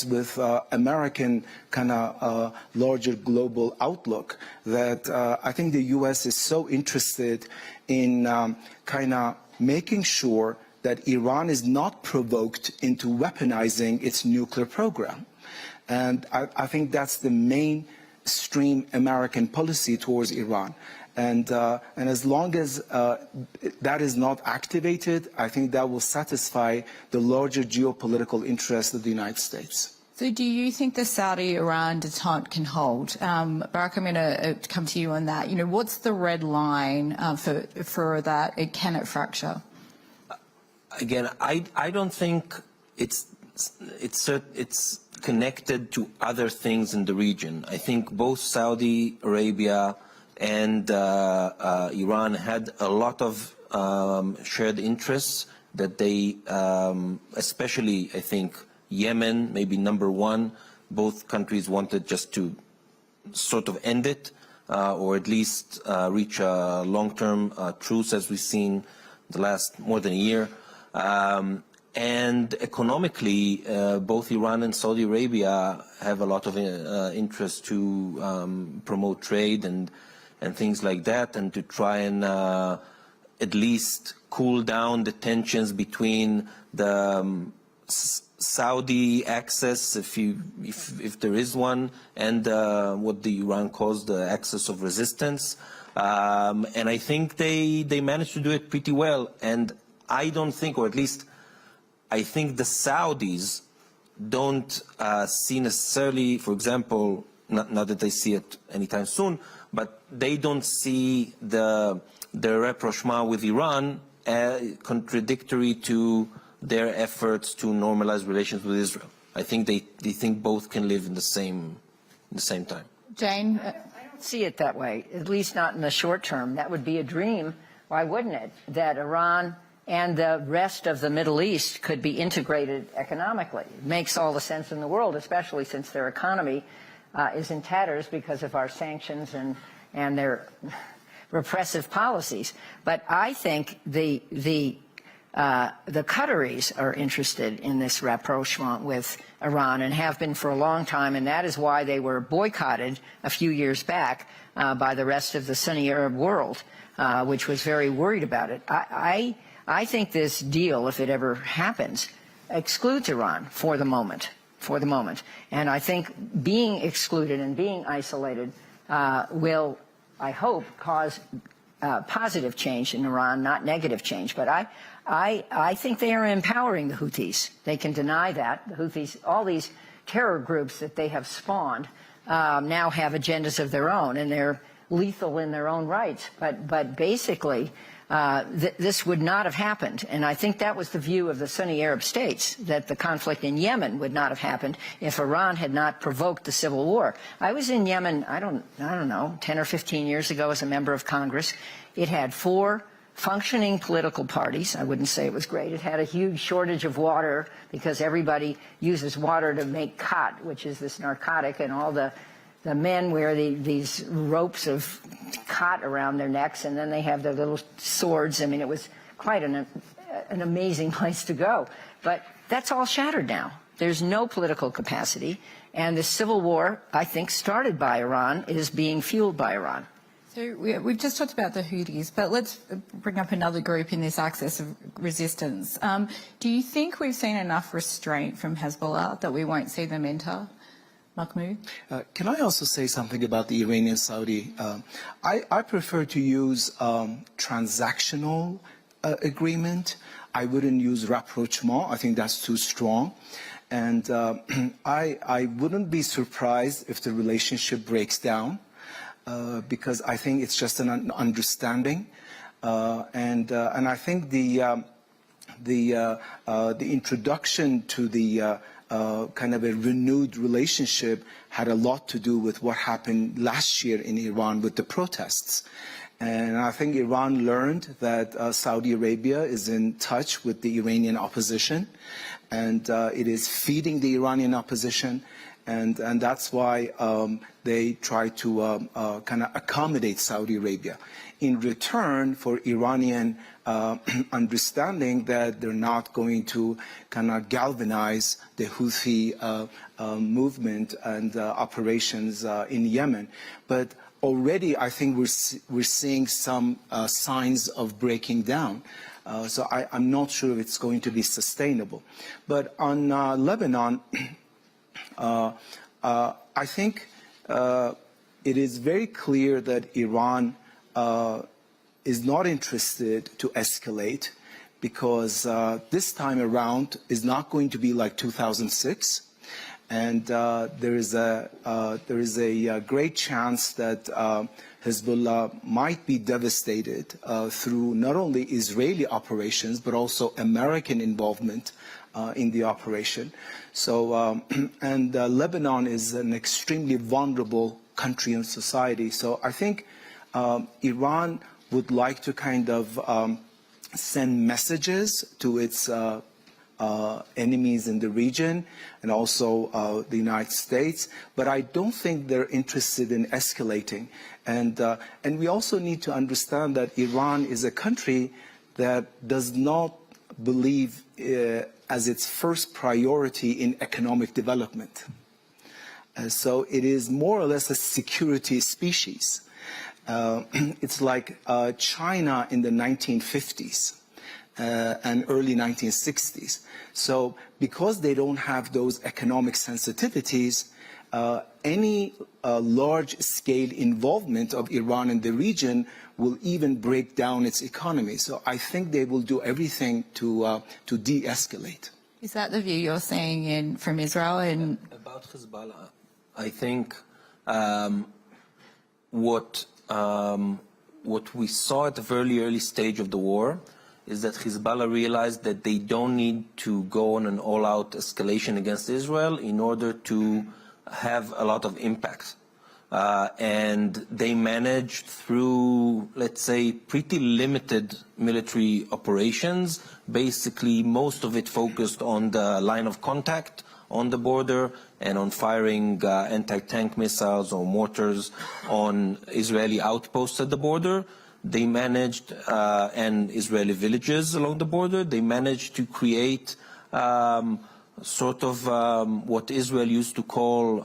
with American kind of larger global outlook that I think the U.S. is so interested in kind of making sure that Iran is not provoked into weaponizing its nuclear program. And I think that's the mainstream American policy towards Iran. And as long as that is not activated, I think that will satisfy the larger geopolitical interests of the United States. So do you think the Saudi-Iran detente can hold? Barak, I'm going to come to you on that. You know, what's the red line for that? Can it fracture? Again, I don't think it's connected to other things in the region. I think both Saudi Arabia and Iran had a lot of shared interests that they, especially I think Yemen, maybe number one, both countries wanted just to sort of end it or at least reach a long-term truce, as we've seen the last more than a year. And economically, both Iran and Saudi Arabia have a lot of interest to promote trade and things like that, and to try and at least cool down the tensions between the Saudi axis, if there is one, and what the Iran calls the axis of resistance. And I think they managed to do it pretty well. And I don't think, or at least I think the Saudis don't see necessarily, for example, not that they see it anytime soon, but they don't see the rapprochement with Iran contradictory to their efforts to normalize relations with Israel. I think they think both can live in the same time. Jane? I don't see it that way, at least not in the short term. That would be a dream, why wouldn't it, that Iran and the rest of the Middle East could be integrated economically. It makes all the sense in the world, especially since their economy is in tatters because of our sanctions and their repressive policies. But I think the Qataris are interested in this rapprochement with Iran and have been for a long time, and that is why they were boycotted a few years back by the rest of the Sunni Arab world, which was very worried about it. I think this deal, if it ever happens, excludes Iran for the moment. And I think being excluded and being isolated will, I hope, cause positive change in Iran, not negative change. But I think they are empowering the Houthis. They can deny that. The Houthis, all these terror groups that they have spawned, now have agendas of their own, and they're lethal in their own rights. But basically, this would not have happened. And I think that was the view of the Sunni Arab states, that the conflict in Yemen would not have happened if Iran had not provoked the civil war. I was in Yemen, I don't know, 10 or 15 years ago as a member of Congress. It had 4 functioning political parties. I wouldn't say it was great. It had a huge shortage of water because everybody uses water to make khat, which is this narcotic, and all the men wear these ropes of khat around their necks, and then they have their little swords. I mean, it was quite an amazing place to go. But that's all shattered now. There's no political capacity. And the civil war, I think, started by Iran, is being fueled by Iran. So we've just talked about the Houthis, but let's bring up another group in this axis of resistance. Do you think we've seen enough restraint from Hezbollah that we won't see them enter? Mahmoud? Can I also say something about the Iranian-Saudi? I prefer to use transactional agreement. I wouldn't use rapprochement. I think that's too strong. And I wouldn't be surprised if the relationship breaks down because I think it's just an understanding. And I think the introduction to the kind of a renewed relationship had a lot to do with what happened last year in Iran with the protests. And I think Iran learned that Saudi Arabia is in touch with the Iranian opposition, and it is feeding the Iranian opposition, and that's why they try to kind of accommodate Saudi Arabia. In return for Iranian understanding that they're not going to kind of galvanize the Houthi movement and operations in Yemen. But already, I think we're seeing some signs of breaking down. So I'm not sure if it's going to be sustainable. But on Lebanon, I think it is very clear that Iran is not interested to escalate, because this time around is not going to be like 2006. And there is a great chance that Hezbollah might be devastated through not only Israeli operations, but also American involvement in the operation. So, and Lebanon is an extremely vulnerable country and society. So I think Iran would like to kind of send messages to its enemies in the region and also the United States, but I don't think they're interested in escalating. And we also need to understand that Iran is a country that does not believe as its first priority in economic development. So it is more or less a security species. It's like China in the 1950s. And early 1960s. So because they don't have those economic sensitivities, any large-scale involvement of Iran in the region will even break down its economy. So I think they will do everything to de-escalate. Is that the view you're seeing from Israel? About Hezbollah, I think what we saw at the very early stage of the war is that Hezbollah realized that they don't need to go on an all-out escalation against Israel in order to have a lot of impact. And they managed through, let's say, pretty limited military operations, basically most of it focused on the line of contact on the border and on firing anti-tank missiles or mortars on Israeli outposts at the border. They managed, and Israeli villages along the border, they managed to create sort of what Israel used to call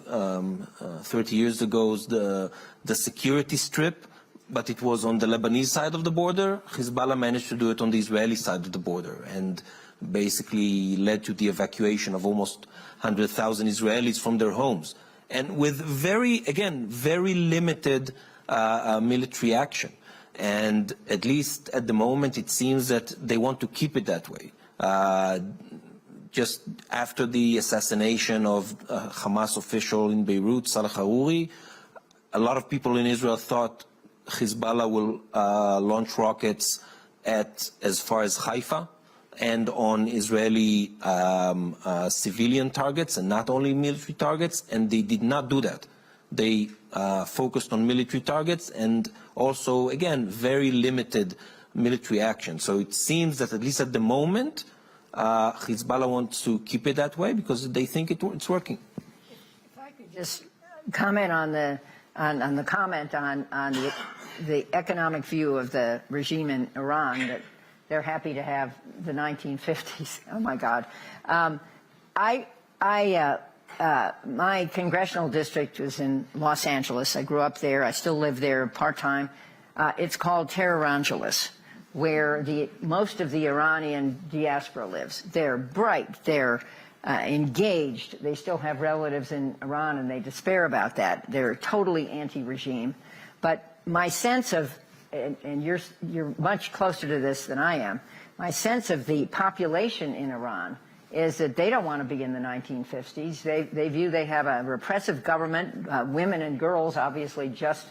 30 years ago the security strip, but it was on the Lebanese side of the border. Hezbollah managed to do it on the Israeli side of the border and basically led to the evacuation of almost 100,000 Israelis from their homes. And with very limited military action. And at least at the moment, it seems that they want to keep it that way. Just after the assassination of Hamas official in Beirut, Salah Harouri, a lot of people in Israel thought Hezbollah will launch rockets as far as Haifa and on Israeli civilian targets and not only military targets, and they did not do that. They focused on military targets and also, again, very limited military action. So it seems that at least at the moment, Hezbollah wants to keep it that way because they think it's working. If I could just comment on the comment on the economic view of the regime in Iran, that they're happy to have the 1950s. Oh my God. My congressional district was in Los Angeles. I grew up there. I still live there part-time. It's called Tehrangeles, where most of the Iranian diaspora lives. They're bright. They're engaged. They still have relatives in Iran, and they despair about that. They're totally anti-regime. But my sense of, and you're much closer to this than I am, my sense of the population in Iran is that they don't want to be in the 1950s. They view they have a repressive government. Women and girls obviously just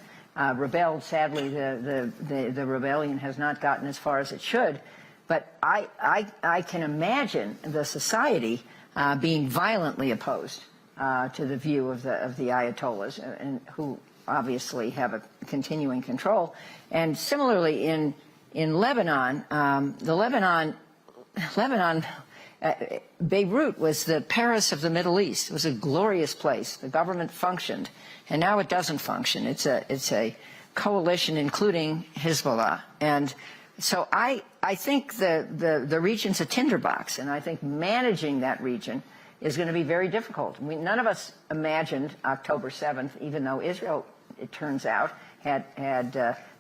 rebelled. Sadly, the rebellion has not gotten as far as it should. But I can imagine the society being violently opposed to the view of the Ayatollahs, and who obviously have a continuing control. And similarly in Lebanon, Beirut was the Paris of the Middle East. It was a glorious place. The government functioned, and now it doesn't function. It's a coalition, including Hezbollah, and So I think the region's a tinderbox, and I think managing that region is going to be very difficult. I mean, none of us imagined October 7th, even though Israel, it turns out, had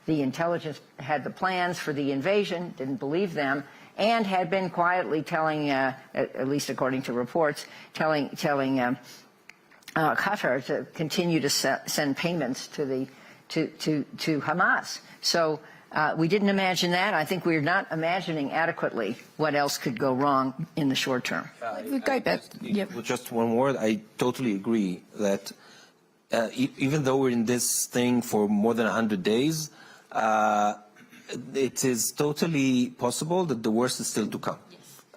the intelligence, had the plans for the invasion, didn't believe them, and had been quietly telling, at least according to reports, telling Qatar to continue to send payments to Hamas. So we didn't imagine that. I think we're not imagining adequately what else could go wrong in the short term. Just one word. I totally agree that even though we're in this thing for more than 100 days, it is totally possible that the worst is still to come.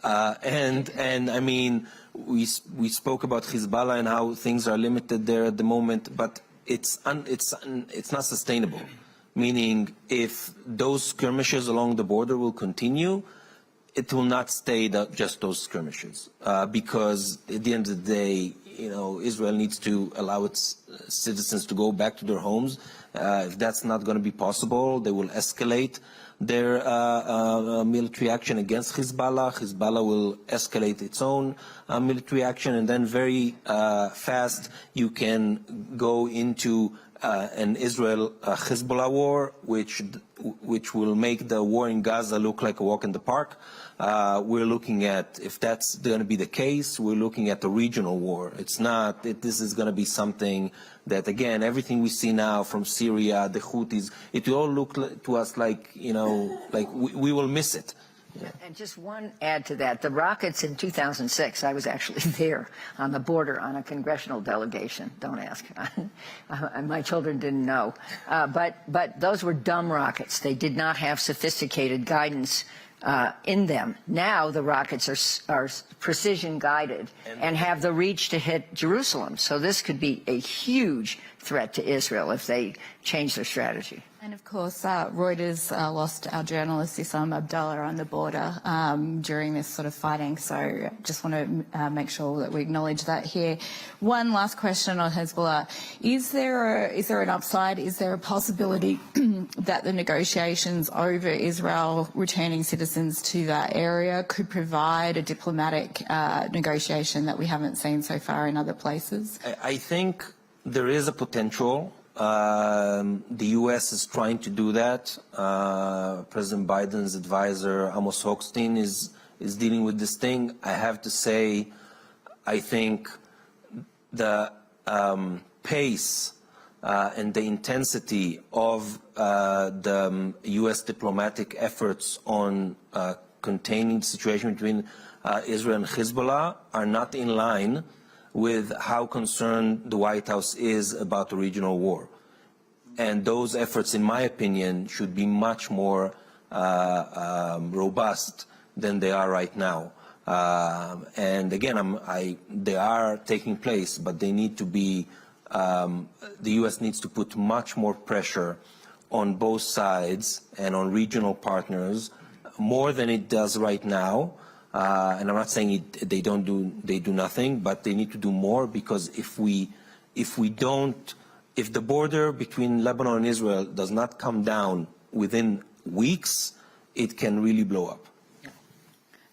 And I mean, we spoke about Hezbollah and how things are limited there at the moment, but it's not sustainable. Meaning, if those skirmishes along the border will continue, it will not stay just those skirmishes, because at the end of the day, you know, Israel needs to allow its citizens to go back to their homes. If that's not going to be possible, they will escalate their military action against Hezbollah. Hezbollah will escalate its own military action, and then very fast you can go into an Israel-Hezbollah war, which will make the war in Gaza look like a walk in the park. We're looking at, if that's going to be the case, we're looking at a regional war. It's not, this is going to be something that, again, everything we see now from Syria, the Houthis, it will all look to us like, you know, like we will miss it. Yeah. And just one add to that, the rockets in 2006, I was actually there on the border on a congressional delegation. Don't ask. My children didn't know. But those were dumb rockets. They did not have sophisticated guidance in them. Now the rockets are precision guided and have the reach to hit Jerusalem. So this could be a huge threat to Israel if they change their strategy. And of course, Reuters lost our journalist Issam Abdallah on the border during this sort of fighting. So just want to make sure that we acknowledge that here. One last question on Hezbollah. Is there an upside? Is there a possibility that the negotiations over Israel returning citizens to that area could provide a diplomatic negotiation that we haven't seen so far in other places? I think there is a potential. The U.S. is trying to do that. President Biden's advisor, Amos Hochstein, is dealing with this thing. I have to say, I think the pace and the intensity of the U.S. diplomatic efforts on containing the situation between Israel and Hezbollah are not in line with how concerned the White House is about the regional war. And those efforts, in my opinion, should be much more robust than they are right now. And again, they are taking place, but they need to be, the U.S. needs to put much more pressure on both sides and on regional partners, more than it does right now. And I'm not saying they do nothing, but they need to do more, because if the border between Lebanon and Israel does not come down within weeks, it can really blow up.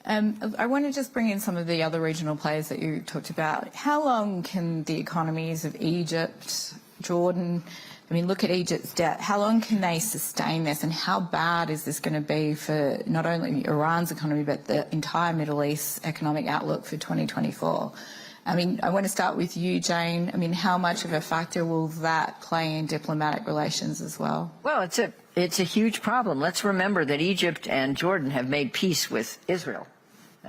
I want to just bring in some of the other regional players that you talked about. How long can the economies of Egypt, Jordan, I mean, look at Egypt's debt. How long can they sustain this, and how bad is this going to be for not only Iran's economy, but the entire Middle East economic outlook for 2024? I mean, I want to start with you, Jane. I mean, how much of a factor will that play in diplomatic relations as well? Well, it's a huge problem. Let's remember that Egypt and Jordan have made peace with Israel.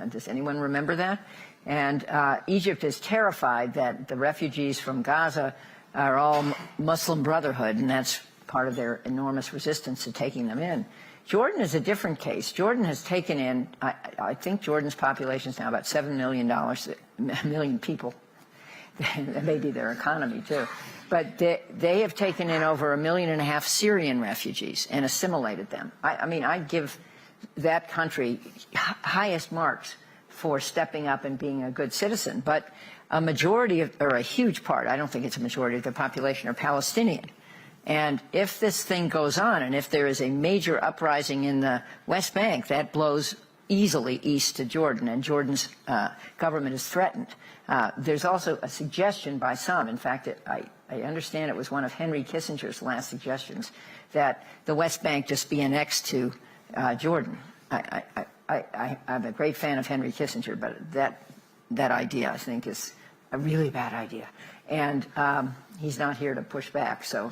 Does anyone remember that? And Egypt is terrified that the refugees from Gaza are all Muslim Brotherhood, and that's part of their enormous resistance to taking them in. Jordan is a different case. Jordan has taken in, I think Jordan's population is now about $7 million people. Maybe their economy too. But they have taken in over 1.5 million Syrian refugees and assimilated them. I mean, I give that country highest marks for stepping up and being a good citizen. But a majority of, or a huge part, I don't think it's a majority of the population, are Palestinian. And if this thing goes on, and if there is a major uprising in the West Bank, that blows easily east to Jordan, and Jordan's government is threatened. There's also a suggestion by some, in fact, I understand it was one of Henry Kissinger's last suggestions, that the West Bank just be annexed to Jordan. I'm a great fan of Henry Kissinger, but that idea, I think, is a really bad idea. And he's not here to push back. So,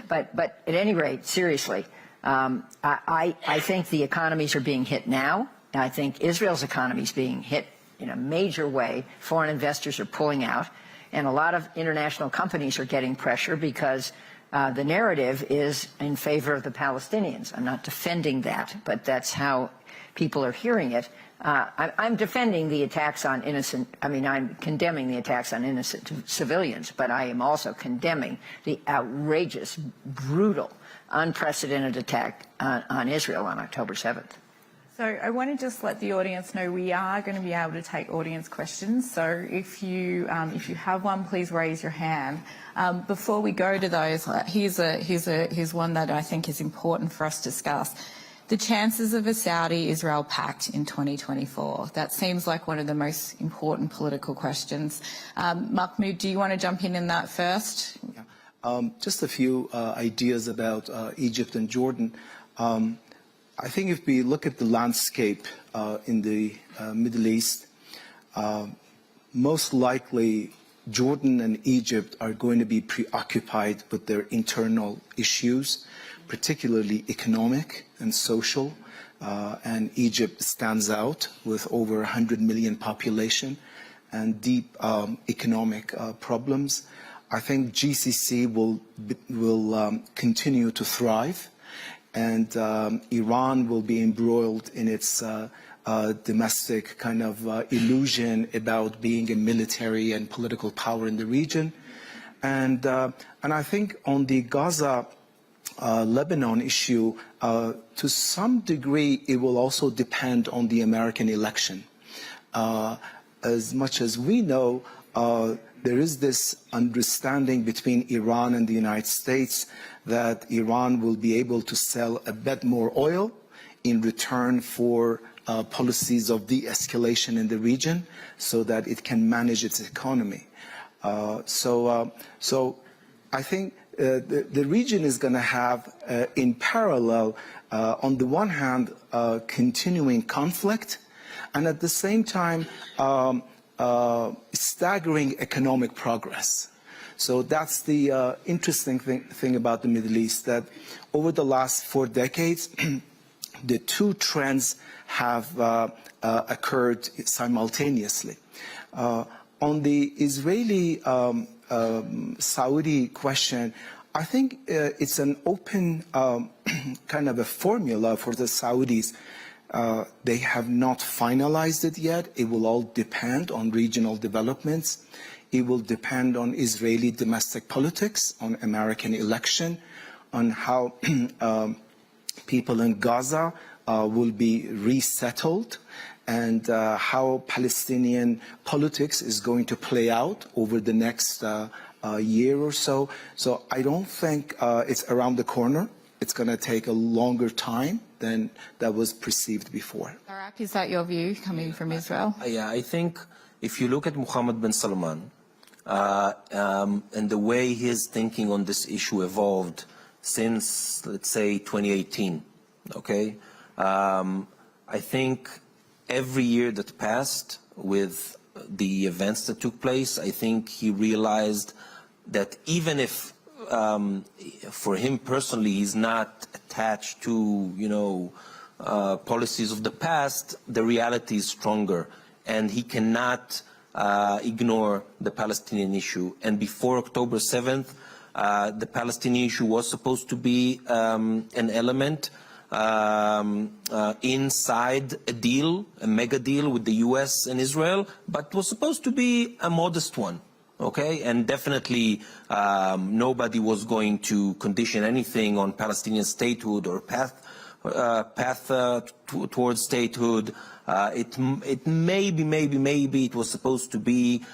but at any rate, seriously, I think the economies are being hit now. I think Israel's economy is being hit in a major way. Foreign investors are pulling out, and a lot of international companies are getting pressure because the narrative is in favor of the Palestinians. I'm not defending that, but that's how people are hearing it. I'm defending the attacks on I'm condemning the attacks on innocent civilians, but I am also condemning the outrageous, brutal, unprecedented attack on Israel on October 7th. So I want to just let the audience know we are going to be able to take audience questions. So if you have one, please raise your hand. Before we go to those, here's one that I think is important for us to discuss. The chances of a Saudi-Israel pact in 2024. That seems like one of the most important political questions. Mahmoud, do you want to jump in that first? Yeah. Just a few ideas about Egypt and Jordan. I think if we look at the landscape in the Middle East, most likely Jordan and Egypt are going to be preoccupied with their internal issues, particularly economic and social, and Egypt stands out with over 100 million population and deep economic problems. I think GCC will continue to thrive, and Iran will be embroiled in its domestic kind of illusion about being a military and political power in the region. And I think on the Gaza Lebanon issue, to some degree, it will also depend on the American election. As much as we know, there is this understanding between Iran and the United States that Iran will be able to sell a bit more oil in return for policies of de-escalation in the region so that it can manage its economy. So I think the region is going to have, in parallel, on the one hand, continuing conflict, and at the same time, staggering economic progress. So that's the interesting thing about the Middle East, that over the last 4 decades, the two trends have occurred simultaneously. On the Israeli Saudi question, I think it's an open kind of a formula for the Saudis. They have not finalized it yet. It will all depend on regional developments. It will depend on Israeli domestic politics, on American election, on how people in Gaza will be resettled, and how Palestinian politics is going to play out over the next year or so. So I don't think it's around the corner. It's going to take a longer time than that was perceived before. Barak, is that your view coming from Israel? Yeah, I think if you look at Mohammed bin Salman and the way his thinking on this issue evolved since, let's say, 2018, okay, I think every year that passed with the events that took place, I think he realized that even if for him personally he's not attached to, policies of the past, the reality is stronger, and he cannot ignore the Palestinian issue. And before October 7th, the Palestinian issue was supposed to be an element inside a deal, a mega deal with the US and Israel, but was supposed to be a modest one, okay? And definitely nobody was going to condition anything on Palestinian statehood or path towards statehood. It maybe it was supposed to be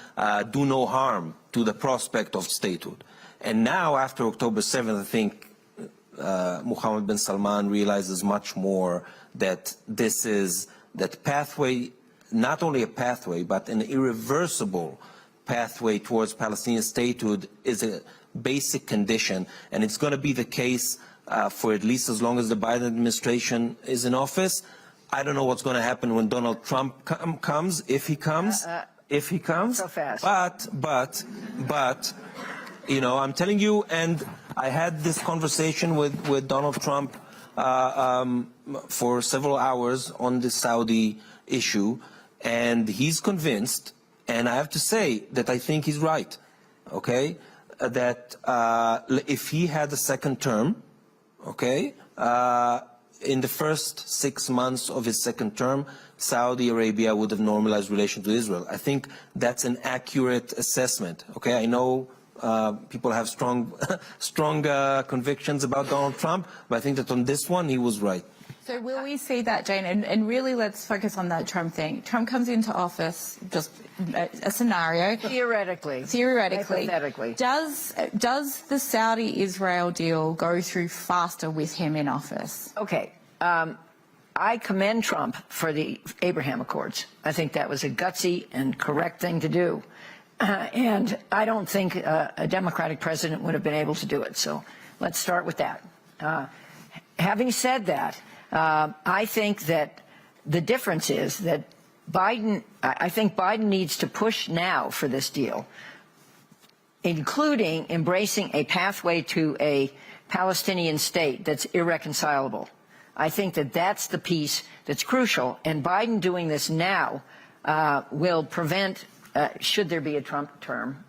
do no harm to the prospect of statehood. And now, after October 7th, I think Mohammed bin Salman realizes much more that this is that pathway, not only a pathway, but an irreversible pathway towards Palestinian statehood is a basic condition, and it's going to be the case for at least as long as the Biden administration is in office. I don't know what's going to happen when Donald Trump comes, if he comes. So fast. But, you know, I'm telling you, and I had this conversation with Donald Trump for several hours on the Saudi issue, and he's convinced, and I have to say that I think he's right, okay, that if he had a second term, okay, in the first 6 months of his second term, Saudi Arabia would have normalized relations with Israel. I think that's an accurate assessment. Okay, I know people have strong convictions about Donald Trump, but I think that on this one he was right. So will we see that, Jane? And really, let's focus on that Trump thing. Trump comes into office, just a scenario. Theoretically. Hypothetically. Does the Saudi-Israel deal go through faster with him in office? Okay. I commend Trump for the Abraham Accords. I think that was a gutsy and correct thing to do. And I don't think a Democratic president would have been able to do it. So let's start with that. Having said that, I think that the difference is that I think Biden needs to push now for this deal, including embracing a pathway to a Palestinian state that's irreconcilable. I think that that's the piece that's crucial, and Biden doing this now will prevent, should there be a Trump term,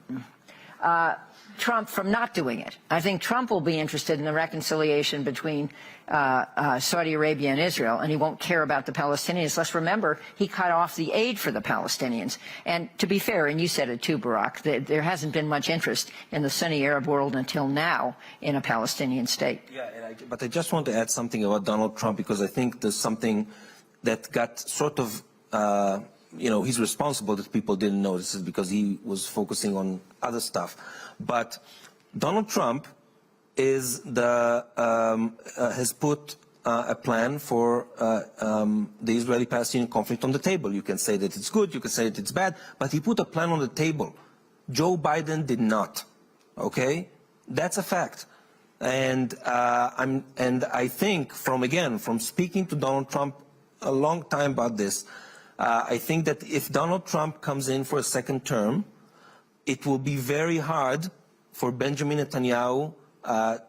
Trump from not doing it. I think Trump will be interested in the reconciliation between Saudi Arabia and Israel, and he won't care about the Palestinians. Let's remember, he cut off the aid for the Palestinians. And to be fair, and you said it too, Barak, there hasn't been much interest in the Sunni Arab world until now in a Palestinian state. Yeah, but I just want to add something about Donald Trump, because I think there's something that got sort of, you know, he's responsible that people didn't notice it because he was focusing on other stuff. But Donald Trump is has put a plan for the Israeli-Palestinian conflict on the table. You can say that it's good, you can say that it's bad, but he put a plan on the table. Joe Biden did not. Okay, that's a fact. And I think from speaking to Donald Trump a long time about this, I think that if Donald Trump comes in for a second term, it will be very hard for Benjamin Netanyahu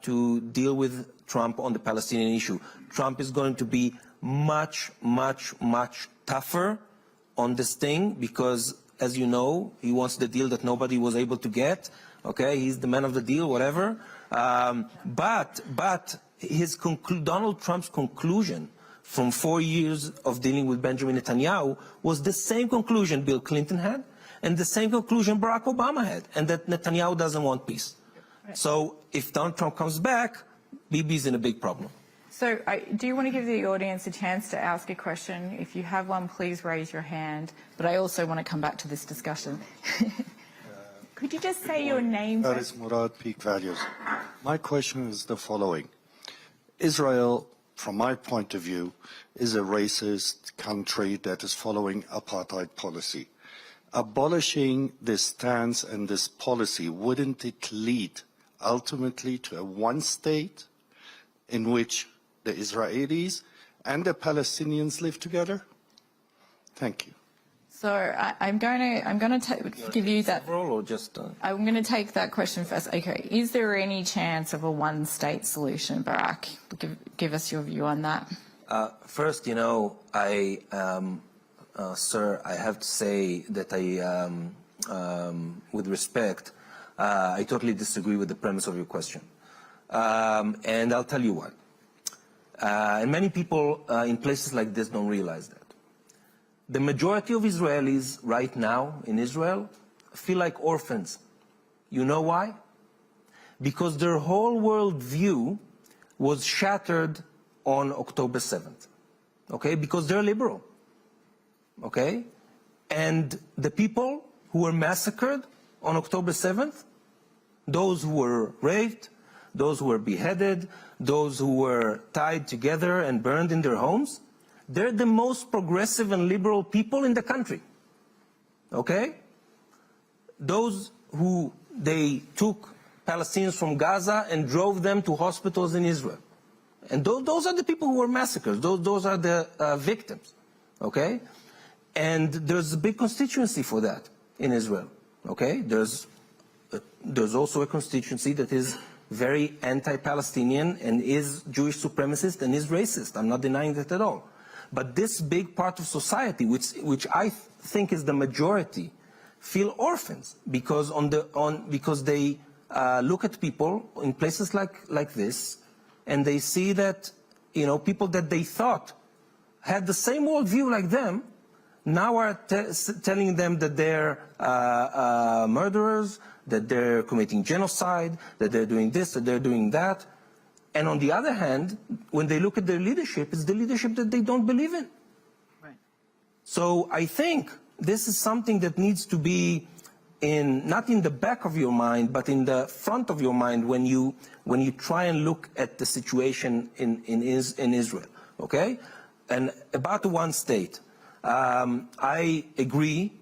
to deal with Trump on the Palestinian issue. Trump is going to be much, much, much tougher on this thing because, as you know, he wants the deal that nobody was able to get. Okay, he's the man of the deal, whatever. But Donald Trump's conclusion from 4 years of dealing with Benjamin Netanyahu was the same conclusion Bill Clinton had and the same conclusion Barack Obama had, and that Netanyahu doesn't want peace. Right. So if Donald Trump comes back, Bibi's in a big problem. So do you want to give the audience a chance to ask a question? If you have one, please raise your hand. But I also want to come back to this discussion. Could you just say your name? That is Murad, Peak Values. My question is the following. Israel, from my point of view, is a racist country that is following apartheid policy. Abolishing this stance and this policy, wouldn't it lead ultimately to a one state in which the Israelis and the Palestinians live together? Thank you. So I'm going to give you that. Or just, I'm going to take that question first. Okay, is there any chance of a one-state solution, Barak? Give us your view on that. First, you know, sir, I have to say that with respect, I totally disagree with the premise of your question. And I'll tell you why. And many people in places like this don't realize that. The majority of Israelis right now in Israel feel like orphans. You know why? Because their whole world view was shattered on October 7th. Okay? Because they're liberal. Okay? And the people who were massacred on October 7th, those who were raped, those who were beheaded, those who were tied together and burned in their homes, they're the most progressive and liberal people in the country, okay? Those who they took Palestinians from Gaza and drove them to hospitals in Israel. And those are the people who were massacred. Those are the victims, okay? And there's a big constituency for that in Israel, okay? There's also a constituency that is very anti-Palestinian and is Jewish supremacist and is racist. I'm not denying that at all. But this big part of society, which I think is the majority, feel orphans because because they look at people in places like this, and they see that, you know, people that they thought had the same worldview like them now are telling them that they're murderers, that they're committing genocide, that they're doing this, that they're doing that. And on the other hand, when they look at their leadership, it's the leadership that they don't believe in. Right. So I think this is something that needs to be not in the back of your mind, but in the front of your mind when you try and look at the situation in Israel, okay? And about the one state, I agree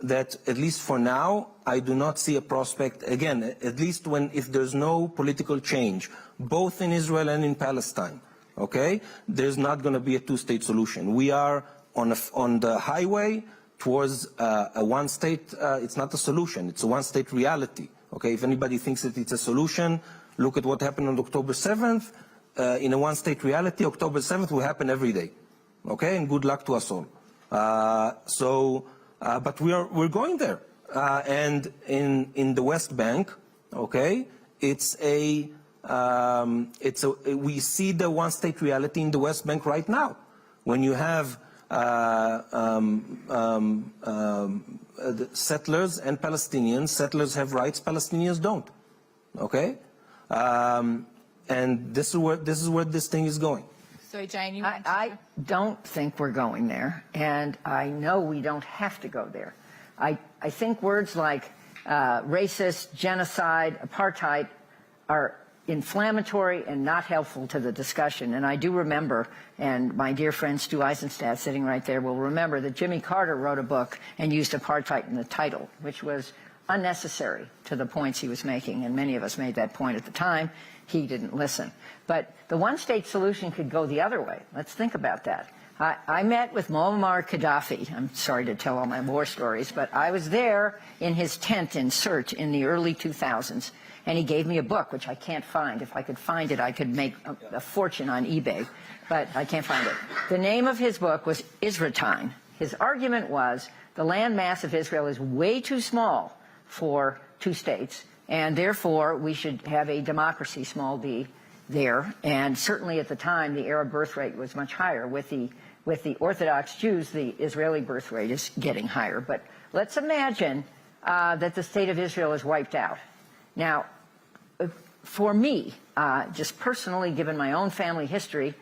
that at least for now, I do not see a prospect, again, at least if there's no political change, both in Israel and in Palestine, okay? There's not going to be a two-state solution. We are on the highway towards a one-state, it's not a solution, it's a one-state reality, okay? If anybody thinks that it's a solution, look at what happened on October 7th. In a one-state reality, October 7th will happen every day, okay? And good luck to us all. But we're going there. And in the West Bank, okay, we see the one-state reality in the West Bank right now. When you have the settlers and Palestinians, settlers have rights, Palestinians don't, okay? And this is where this thing is going. So Jane, I don't think we're going there, and I know we don't have to go there. I think words like racist, genocide, apartheid are inflammatory and not helpful to the discussion. And I do remember, and my dear friend Stu Eisenstadt sitting right there will remember, that Jimmy Carter wrote a book and used apartheid in the title, which was unnecessary to the points he was making, and many of us made that point at the time. He didn't listen. But the one-state solution could go the other way. Let's think about that. I met with Muammar Gaddafi. I'm sorry to tell all my war stories, but I was there in his tent in Sirte in the early 2000s, and he gave me a book, which I can't find. If I could find it, I could make a fortune on eBay, but I can't find it. The name of his book was Israeltine. His argument was the land mass of Israel is way too small for two states, and therefore we should have a democracy, small d, there. And certainly at the time, the Arab birth rate was much higher. With the Orthodox Jews, the Israeli birth rate is getting higher. But let's imagine that the state of Israel is wiped out. Now, for me, just personally, given my own family history,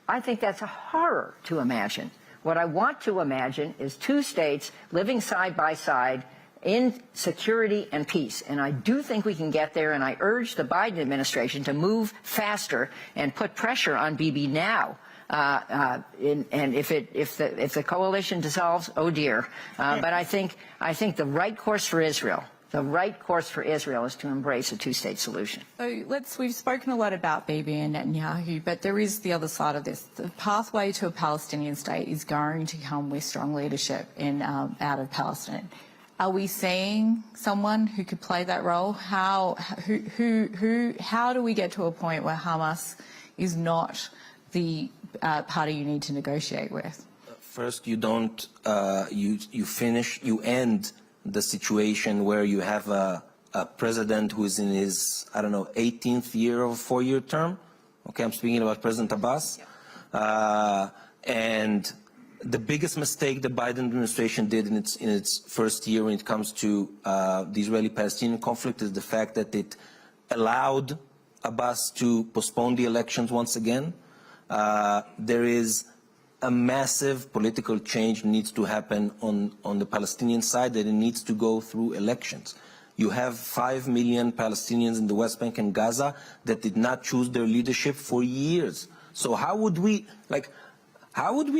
I think that's a horror to imagine. What I want to imagine is two states living side by side in security and peace. And I do think we can get there, and I urge the Biden administration to move faster and put pressure on Bibi now. And if the coalition dissolves, oh dear. But I think the right course for Israel, is to embrace a two-state solution. So we've spoken a lot about Bibi and Netanyahu, but there is the other side of this. The pathway to a Palestinian state is going to come with strong leadership out of Palestine. Are we seeing someone who could play that role? How do we get to a point where Hamas is not the party you need to negotiate with? First, you don't, you end the situation where you have a president who is in his, 18th year of a four-year term. Okay, I'm speaking about President Abbas. Yeah. And the biggest mistake the Biden administration did in its first year when it comes to the Israeli-Palestinian conflict is the fact that it allowed Abbas to postpone the elections once again. There is a massive political change needs to happen on the Palestinian side, that it needs to go through elections. You have 5 million Palestinians in the West Bank and Gaza that did not choose their leadership for years. So how would we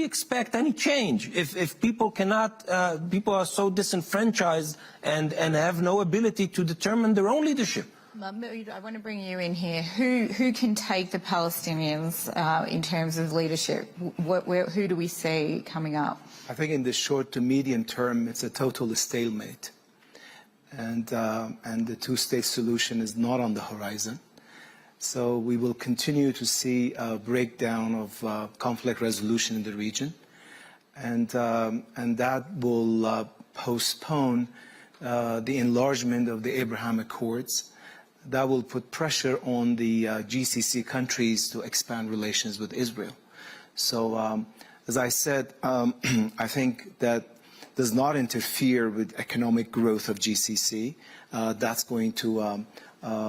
expect any change if people cannot, people are so disenfranchised and have no ability to determine their own leadership? Mahmoud, I want to bring you in here. Who can take the Palestinians in terms of leadership? Who do we see coming up? I think in the short to medium term, it's a total stalemate. And the two-state solution is not on the horizon. So we will continue to see a breakdown of conflict resolution in the region. And that will postpone the enlargement of the Abraham Accords. That will put pressure on the GCC countries to expand relations with Israel. So, as I said, I think that does not interfere with economic growth of GCC. That's going to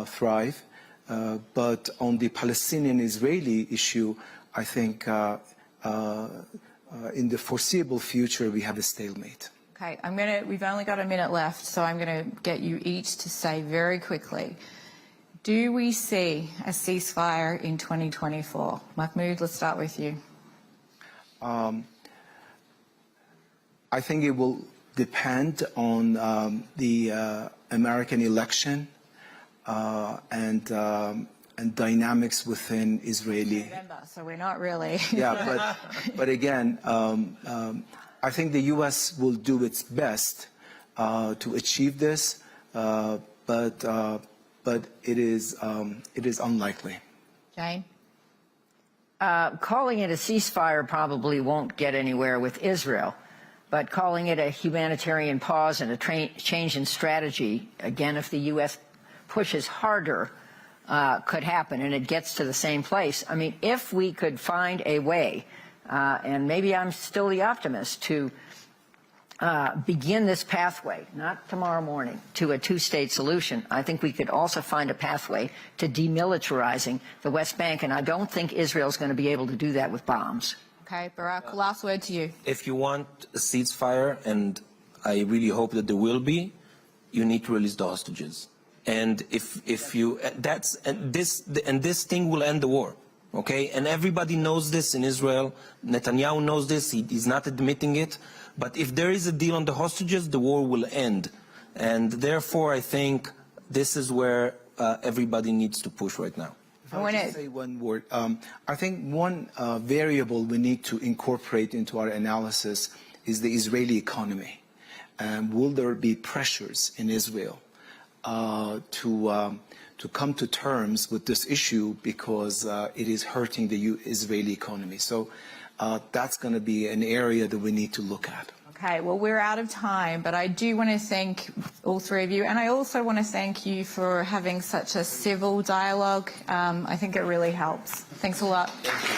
thrive. But on the Palestinian-Israeli issue, I think in the foreseeable future, we have a stalemate. Okay, we've only got a minute left, so I'm going to get you each to say very quickly, do we see a ceasefire in 2024? Mahmoud, let's start with you. I think it will depend on the American election and dynamics within Israeli. November, so we're not really. Yeah, but again, I think the U.S. will do its best to achieve this, but it is unlikely. Jane? Calling it a ceasefire probably won't get anywhere with Israel, but calling it a humanitarian pause and a change in strategy, again, if the U.S. pushes harder, could happen, and it gets to the same place. I mean, if we could find a way, and maybe I'm still the optimist, to begin this pathway, not tomorrow morning, to a two-state solution, I think we could also find a pathway to demilitarizing the West Bank, and I don't think Israel's going to be able to do that with bombs. Okay, Barak, last word to you. If you want a ceasefire, and I really hope that there will be, you need to release the hostages. And this thing will end the war, okay? And everybody knows this in Israel. Netanyahu knows this. He's not admitting it. But if there is a deal on the hostages, the war will end. And therefore, I think this is where everybody needs to push right now. If I just say one word, I think one variable we need to incorporate into our analysis is the Israeli economy. Will there be pressures in Israel to come to terms with this issue because it is hurting the Israeli economy? So that's going to be an area that we need to look at. Okay, well, we're out of time, but I do want to thank all three of you, and I also want to thank you for having such a civil dialogue. I think it really helps. Thanks a lot. Thank you.